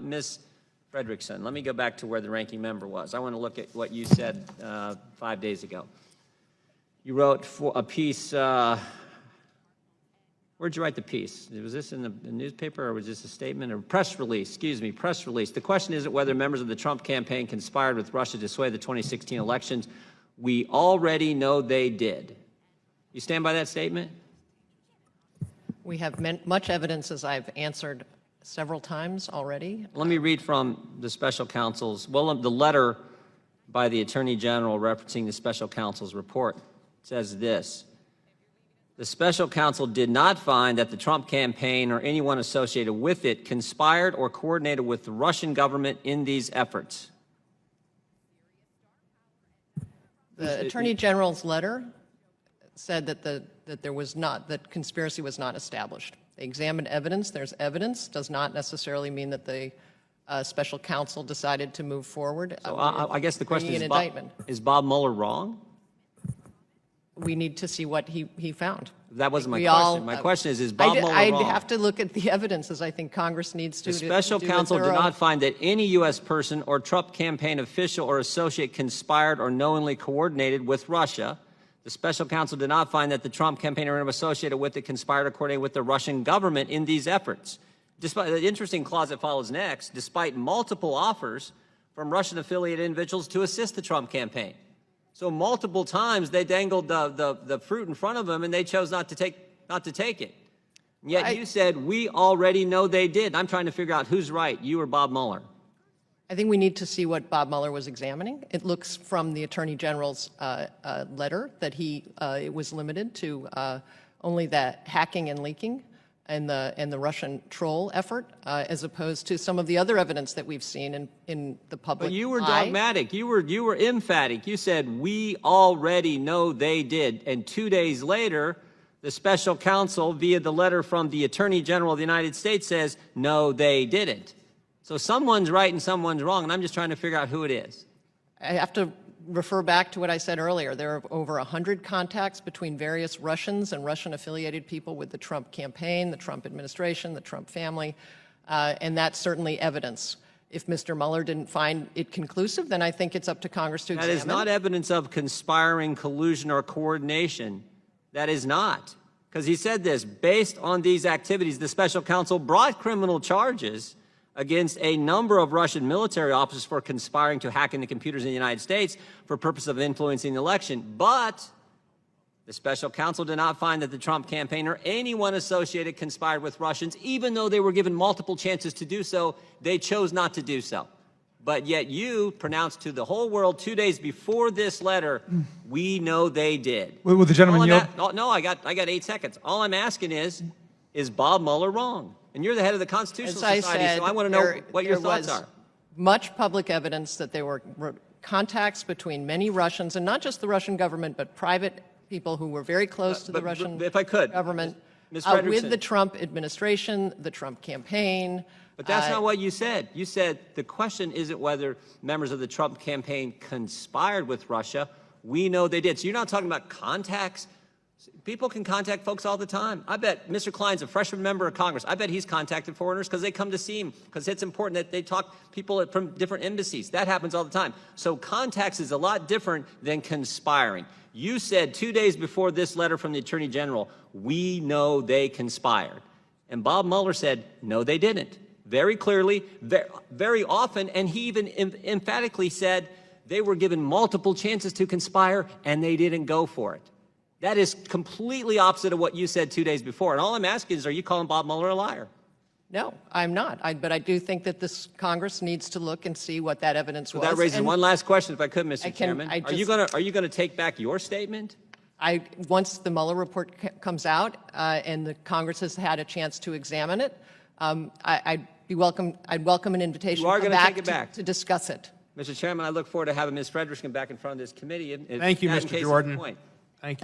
Ms. Frederickson, let me go back to where the ranking member was. I want to look at what you said 5 days ago. You wrote for a piece. Where'd you write the piece? Was this in the newspaper, or was this a statement or press release? Excuse me, press release. The question isn't whether members of the Trump campaign conspired with Russia to sway the 2016 elections. We already know they did. You stand by that statement? We have much evidence, as I've answered several times already. Let me read from the special counsel's, the letter by the Attorney General referencing the special counsel's report. It says this: the special counsel did not find that the Trump campaign or anyone associated with it conspired or coordinated with the Russian government in these efforts. The Attorney General's letter said that that conspiracy was not established. They examined evidence. There's evidence. Does not necessarily mean that the special counsel decided to move forward. So I guess the question is Bob Mueller wrong? We need to see what he found. That wasn't my question. My question is Bob Mueller wrong? I'd have to look at the evidence, as I think Congress needs to. The special counsel did not find that any U.S. person or Trump campaign official or associate conspired or knowingly coordinated with Russia. The special counsel did not find that the Trump campaign or anyone associated with it conspired or coordinated with the Russian government in these efforts. Despite the interesting clause that follows next, despite multiple offers from Russian-affiliated individuals to assist the Trump campaign. So multiple times they dangled the fruit in front of them, and they chose not to take it. And yet you said we already know they did. I'm trying to figure out who's right, you or Bob Mueller. I think we need to see what Bob Mueller was examining. It looks from the Attorney General's letter that it was limited to only the hacking and leaking and the Russian troll effort, as opposed to some of the other evidence that we've seen in the public. But you were dogmatic. You were emphatic. You said we already know they did, and 2 days later, the special counsel, via the letter from the Attorney General of the United States, says no, they didn't. So someone's right and someone's wrong, and I'm just trying to figure out who it is. I have to refer back to what I said earlier. There are over 100 contacts between various Russians and Russian-affiliated people with the Trump campaign, the Trump administration, the Trump family, and that's certainly evidence. If Mr. Mueller didn't find it conclusive, then I think it's up to Congress to examine. That is not evidence of conspiring, collusion, or coordination. That is not. Because he said this: based on these activities, the special counsel brought criminal charges against a number of Russian military officers for conspiring to hack into computers in the United States for purpose of influencing the election. But the special counsel did not find that the Trump campaign or anyone associated conspired with Russians, even though they were given multiple chances to do so. They chose not to do so. But yet you pronounced to the whole world 2 days before this letter, we know they did. Will the gentleman yield? No, I got 8 seconds. All I'm asking is Bob Mueller wrong? And you're the head of the Constitutional Society, so I want to know what your thoughts are. Much public evidence that there were contacts between many Russians, and not just the Russian government, but private people who were very close to the Russian government, with the Trump administration, the Trump campaign. But that's not what you said. You said the question isn't whether members of the Trump campaign conspired with Russia. We know they did. So you're not talking about contacts. People can contact folks all the time. I bet Mr. Klein's a freshman member of Congress. I bet he's contacted foreigners because they come to see him, because it's important that they talk people from different embassies. That happens all the time. So contacts is a lot different than conspiring. You said 2 days before this letter from the Attorney General, we know they conspired. And Bob Mueller said, no, they didn't. Very clearly, very often, and he even emphatically said they were given multiple chances to conspire and they didn't go for it. That is completely opposite of what you said 2 days before. And all I'm asking is, are you calling Bob Mueller a liar? No, I'm not. But I do think that this Congress needs to look and see what that evidence was. That raises one last question, if I could, Mr. Chairman. Are you going to take back your statement? Once the Mueller report comes out and the Congress has had a chance to examine it, I'd welcome an invitation to come back to discuss it. Mr. Chairman, I look forward to having Ms. Frederickson back in front of this committee. Thank you, Mr. Jordan.